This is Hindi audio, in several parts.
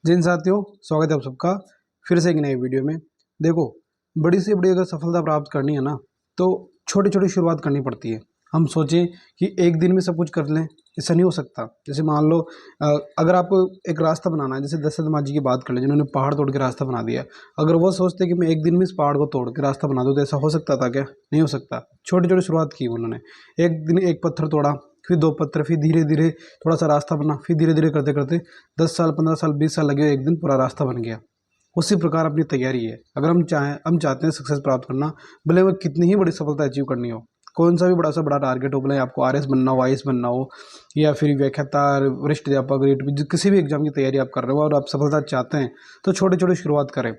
जिन साथियों, स्वागत है आप सबका फिर से एक नई वीडियो में। देखो, बड़ी से बड़ी अगर सफलता प्राप्त करनी है ना, तो छोटी छोटी शुरुआत करनी पड़ती है। हम सोचें कि एक दिन में सब कुछ कर लें, ऐसा नहीं हो सकता। जैसे मान लो अगर आपको एक रास्ता बनाना है, जैसे दशरथ माँ जी की बात कर लें जिन्होंने पहाड़ तोड़ के रास्ता बना दिया। अगर वो सोचते कि मैं एक दिन में इस पहाड़ को तोड़ के रास्ता बना दूँ, तो ऐसा हो सकता था क्या? नहीं हो सकता। छोटी छोटी शुरुआत की उन्होंने। एक दिन एक पत्थर तोड़ा, फिर दो पत्थर, फिर धीरे धीरे थोड़ा सा रास्ता बना, फिर धीरे धीरे करते करते 10 साल, 15 साल, 20 साल लगे, एक दिन पूरा रास्ता बन गया। उसी प्रकार अपनी तैयारी है। अगर हम चाहते हैं सक्सेस प्राप्त करना, भले वो कितनी ही बड़ी सफलता अचीव करनी हो, कौन सा भी बड़ा सा बड़ा टारगेट हो, भले आपको आरएस बनना हो, आईएएस बनना हो, या फिर व्याख्याता, वरिष्ठ अध्यापक, किसी भी एग्जाम की तैयारी आप कर रहे हो और आप सफलता चाहते हैं, तो छोटे छोटे शुरुआत करें।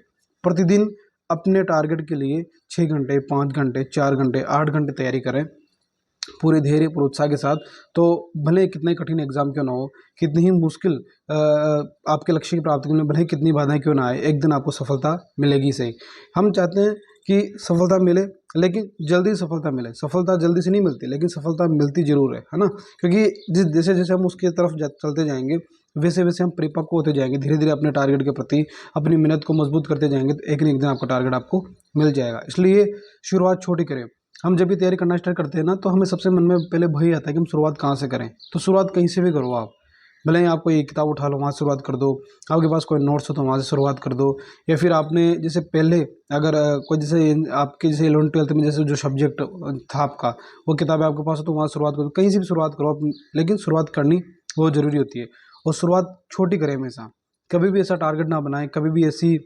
प्रतिदिन अपने टारगेट के लिए 6 घंटे, 5 घंटे, 4 घंटे, 8 घंटे तैयारी करें, पूरे धैर्य और उत्साह के साथ। तो भले कितना ही कठिन एग्जाम क्यों ना हो, कितनी ही मुश्किल आपके लक्ष्य की प्राप्ति के लिए भले ही कितनी बाधाएं क्यों ना आए, एक दिन आपको सफलता मिलेगी सही। हम चाहते हैं कि सफलता मिले, लेकिन जल्दी सफलता मिले। सफलता जल्दी से नहीं मिलती, लेकिन सफलता मिलती जरूर है ना। क्योंकि जैसे जैसे हम उसकी तरफ चलते जाएंगे, वैसे वैसे हम परिपक्व होते जाएंगे। धीरे धीरे अपने टारगेट के प्रति अपनी मेहनत को मजबूत करते जाएंगे, तो एक न एक दिन आपका टारगेट आपको मिल जाएगा। इसलिए शुरुआत छोटी करें। हम जब भी तैयारी करना स्टार्ट करते हैं ना, तो हमें सबसे मन में पहले वही आता है कि हम शुरुआत कहाँ से करें। तो शुरुआत कहीं से भी करो आप। भले ही आप कोई किताब उठा लो, वहाँ से शुरुआत कर दो। आपके पास कोई नोट्स हो तो वहाँ से शुरुआत कर दो। या फिर आपने जैसे पहले अगर कोई जैसे आपके जैसे 11वीं 12वीं में जैसे जो सब्जेक्ट था आपका, वो किताब आपके पास हो तो वहाँ शुरुआत करो। कहीं से भी शुरुआत करो आप, लेकिन शुरुआत करनी बहुत ज़रूरी होती है। और शुरुआत छोटी करें हमेशा। कभी भी ऐसा टारगेट ना बनाएं, कभी भी ऐसी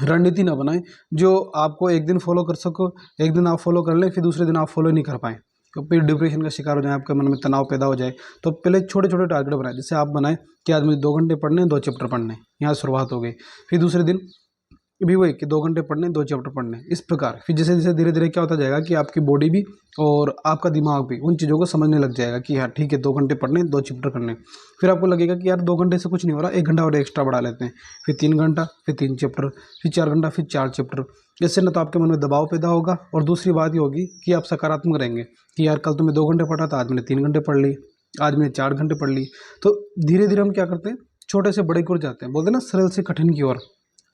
रणनीति ना बनाएं जो आपको एक दिन फॉलो कर सको, एक दिन आप फॉलो कर लें, फिर दूसरे दिन आप फॉलो नहीं कर पाएँ, तो फिर डिप्रेशन का शिकार हो जाए, आपके मन में तनाव पैदा हो जाए। तो पहले छोटे छोटे टारगेट बनाएं। जैसे आप बनाएं कि आज मुझे 2 घंटे पढ़ने हैं, 2 चैप्टर पढ़ने हैं, यहाँ शुरुआत हो गई। फिर दूसरे दिन भी वही कि 2 घंटे पढ़ने, 2 चैप्टर पढ़ने, इस प्रकार। फिर जैसे जैसे धीरे धीरे क्या होता जाएगा कि आपकी बॉडी भी और आपका दिमाग भी उन चीज़ों को समझने लग जाएगा कि हाँ ठीक है, 2 घंटे पढ़ने, 2 चैप्टर करने। फिर आपको लगेगा कि यार 2 घंटे से कुछ नहीं हो रहा, 1 घंटा और एक्स्ट्रा बढ़ा लेते हैं। फिर 3 घंटा, फिर 3 चैप्टर, फिर 4 घंटा, फिर 4 चैप्टर। इससे ना तो आपके मन में दबाव पैदा होगा, और दूसरी बात ये होगी कि आप सकारात्मक रहेंगे कि यार कल तो मैं 2 घंटे पढ़ा था, आज मैंने 3 घंटे पढ़ ली, आज मैंने 4 घंटे पढ़ ली। तो धीरे धीरे हम क्या करते हैं, छोटे से बड़े की ओर जाते हैं। बोलते हैं ना, सरल से कठिन की ओर,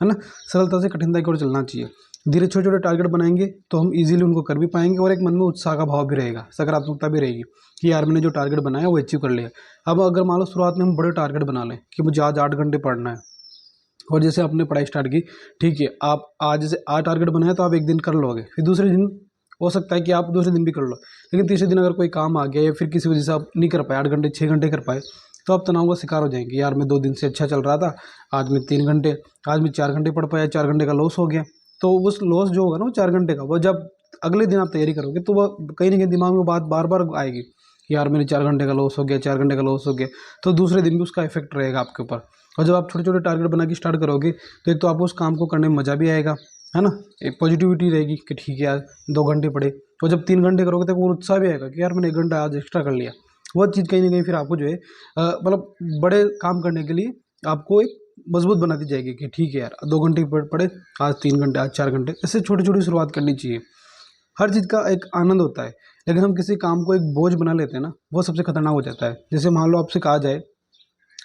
है ना। सरलता से कठिनता की ओर चलना चाहिए। धीरे छोटे छोटे टारगेट बनाएंगे तो हम इजीली उनको कर भी पाएंगे, और एक मन में उत्साह का भाव भी रहेगा, सकारात्मकता भी रहेगी कि यार मैंने जो टारगेट बनाया वो अचीव कर लिया। अब अगर मान लो शुरुआत में हम बड़े टारगेट बना लें कि मुझे आज 8 घंटे पढ़ना है, और जैसे आपने पढ़ाई स्टार्ट की, ठीक है, आप आज जैसे 8 टारगेट बनाया तो आप एक दिन कर लोगे, फिर दूसरे दिन हो सकता है कि आप दूसरे दिन भी कर लो। लेकिन तीसरे दिन अगर कोई काम आ गया या फिर किसी वजह से आप नहीं कर पाए, 8 घंटे 6 घंटे कर पाए, तो आप तनाव का शिकार हो जाएंगे। यार मैं 2 दिन से अच्छा चल रहा था, आज मैं 3 घंटे, आज मैं 4 घंटे पढ़ पाया, 4 घंटे का लॉस हो गया। तो उस लॉस जो होगा ना, वो 4 घंटे का, वो जब अगले दिन आप तैयारी करोगे तो वह कहीं ना कहीं दिमाग में बात बार बार आएगी, यार मेरे 4 घंटे का लॉस हो गया, 4 घंटे का लॉस हो गया। तो दूसरे दिन भी उसका इफेक्ट रहेगा आपके ऊपर। और जब आप छोटे छोटे टारगेट बना के स्टार्ट करोगे, तो एक तो आपको उस काम को करने में मज़ा भी आएगा, है ना। एक पॉजिटिविटी रहेगी कि ठीक है यार 2 घंटे पढ़े। और जब 3 घंटे करोगे तो वो उत्साह भी आएगा कि यार मैंने 1 घंटा आज एक्स्ट्रा कर लिया। वो चीज़ कहीं ना कहीं फिर आपको जो है मतलब बड़े काम करने के लिए आपको एक मजबूत बनाती जाएगी कि ठीक है यार 2 घंटे पढ़े, आज 3 घंटे, आज 4 घंटे। ऐसे छोटी छोटी शुरुआत करनी चाहिए। हर चीज़ का एक आनंद होता है, लेकिन हम किसी काम को एक बोझ बना लेते हैं ना, वो सबसे खतरनाक हो जाता है। जैसे मान लो आपसे कहा जाए,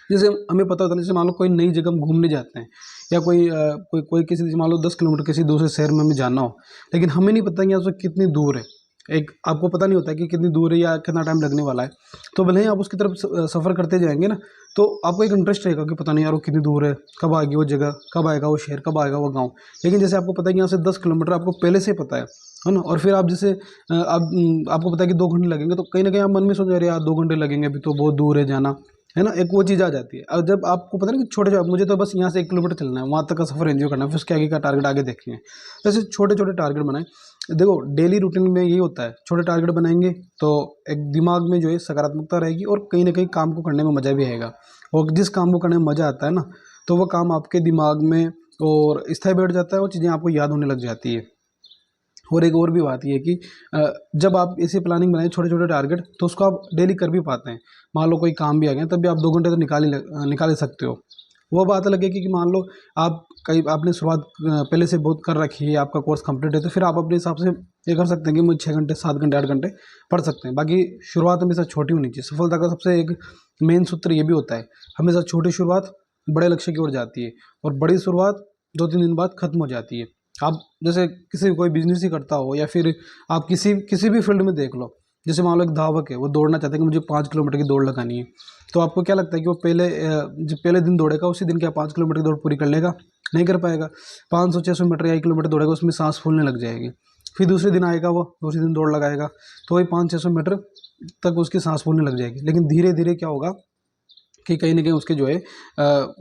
जैसे हमें पता होता है, जैसे मान लो कोई नई जगह हम घूमने जाते हैं, या कोई किसी जैसे मान लो 10 किलोमीटर किसी दूसरे शहर में हमें जाना हो, लेकिन हमें नहीं पता कि यहाँ से कितनी दूर है। एक आपको पता नहीं होता है कि कितनी दूर है या कितना टाइम लगने वाला है। तो भले ही आप उसकी तरफ सफ़र करते जाएंगे ना, तो आपको एक इंटरेस्ट रहेगा कि पता नहीं यार वो कितनी दूर है, कब आएगी वो जगह, कब आएगा वो शहर, कब आएगा वो गाँव। लेकिन जैसे आपको पता है कि यहाँ से 10 किलोमीटर आपको पहले से पता है ना। और फिर आप जैसे आपको पता है कि 2 घंटे लगेंगे, तो कहीं ना कहीं आप मन में सोच रहे यार 2 घंटे लगेंगे, अभी तो बहुत दूर है जाना, है ना। एक वो चीज़ आ जाती है। और जब आपको पता नहीं कि छोटे छोटे, मुझे तो बस यहाँ से 1 किलोमीटर चलना है, वहाँ तक का सफ़र एंजॉय करना है, फिर उसके आगे का टारगेट आगे देखेंगे। जैसे छोटे छोटे टारगेट बनाएं। देखो डेली रूटीन में यही होता है, छोटे टारगेट बनाएंगे तो एक दिमाग में जो है सकारात्मकता रहेगी, और कहीं ना कहीं काम को करने में मज़ा भी आएगा। और जिस काम को करने में मज़ा आता है ना, तो वो काम आपके दिमाग में और स्थायी बैठ जाता है, वो चीज़ें आपको याद होने लग जाती है। और एक और भी बात ये है कि जब आप ऐसी प्लानिंग बनाए छोटे छोटे टारगेट, तो उसको आप डेली कर भी पाते हैं। मान लो कोई काम भी आ गया, तब भी आप 2 घंटे तो निकाल ही सकते हो। वो बात अलग है कि मान लो आप कहीं आपने शुरुआत पहले से बहुत कर रखी है, आपका कोर्स कंप्लीट है, तो फिर आप अपने हिसाब से ये कर सकते हैं कि मुझे 6 घंटे, 7 घंटे, 8 घंटे पढ़ सकते हैं। बाकी शुरुआत हमेशा छोटी होनी चाहिए। सफलता का सबसे एक मेन सूत्र ये भी होता है, हमेशा छोटी शुरुआत बड़े लक्ष्य की ओर जाती है। और बड़ी शुरुआत 2-3 दिन बाद खत्म हो जाती है। आप जैसे किसी कोई बिजनेस ही करता हो या फिर आप किसी भी फील्ड में देख लो, जैसे मान लो एक धावक है, वो दौड़ना चाहता है कि मुझे 5 किलोमीटर की दौड़ लगानी है, तो आपको क्या लगता है कि वो जो पहले दिन दौड़ेगा उसी दिन क्या 5 किलोमीटर की दौड़ पूरी कर लेगा? नहीं कर पाएगा। 500-600 मीटर या 1 किलोमीटर दौड़ेगा, उसमें सांस फूलने लग जाएगी। फिर दूसरे दिन आएगा, वो दूसरे दिन दौड़ लगाएगा, तो वही 500-600 मीटर तक उसकी सांस फूलने लग जाएगी। लेकिन धीरे धीरे क्या होगा कि कहीं ना कहीं उसके जो है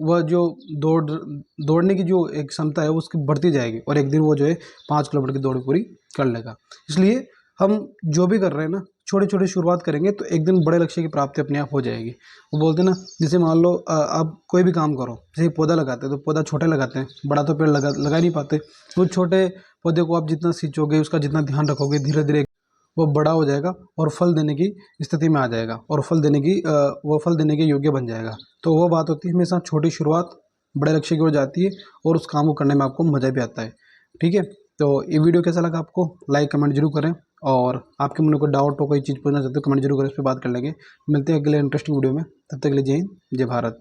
वह जो दौड़ने की जो एक क्षमता है वो उसकी बढ़ती जाएगी, और एक दिन वो जो है 5 किलोमीटर की दौड़ पूरी कर लेगा। इसलिए हम जो भी कर रहे हैं ना, छोटी छोटी शुरुआत करेंगे तो एक दिन बड़े लक्ष्य की प्राप्ति अपने आप हो जाएगी। वो बोलते हैं ना, जैसे मान लो आप कोई भी काम करो, जैसे पौधा लगाते हैं तो पौधा छोटा लगाते हैं, बड़ा तो पेड़ लगा ही नहीं पाते। तो छोटे पौधे को आप जितना सींचोगे, उसका जितना ध्यान रखोगे, धीरे धीरे वो बड़ा हो जाएगा और फल देने की स्थिति में आ जाएगा, और वो फल देने के योग्य बन जाएगा। तो वो बात होती है, हमेशा छोटी शुरुआत बड़े लक्ष्य की ओर जाती है, और उस काम को करने में आपको मज़ा भी आता है। ठीक है, तो ये वीडियो कैसा लगा आपको, लाइक कमेंट जरूर करें, और आपके मन में कोई डाउट हो, कोई चीज़ पूछना चाहते हो, कमेंट जरूर करें, इस पर बात कर लेंगे। मिलते हैं अगले इंटरेस्टिंग वीडियो में, तब तक के लिए जय हिंद, जय भारत।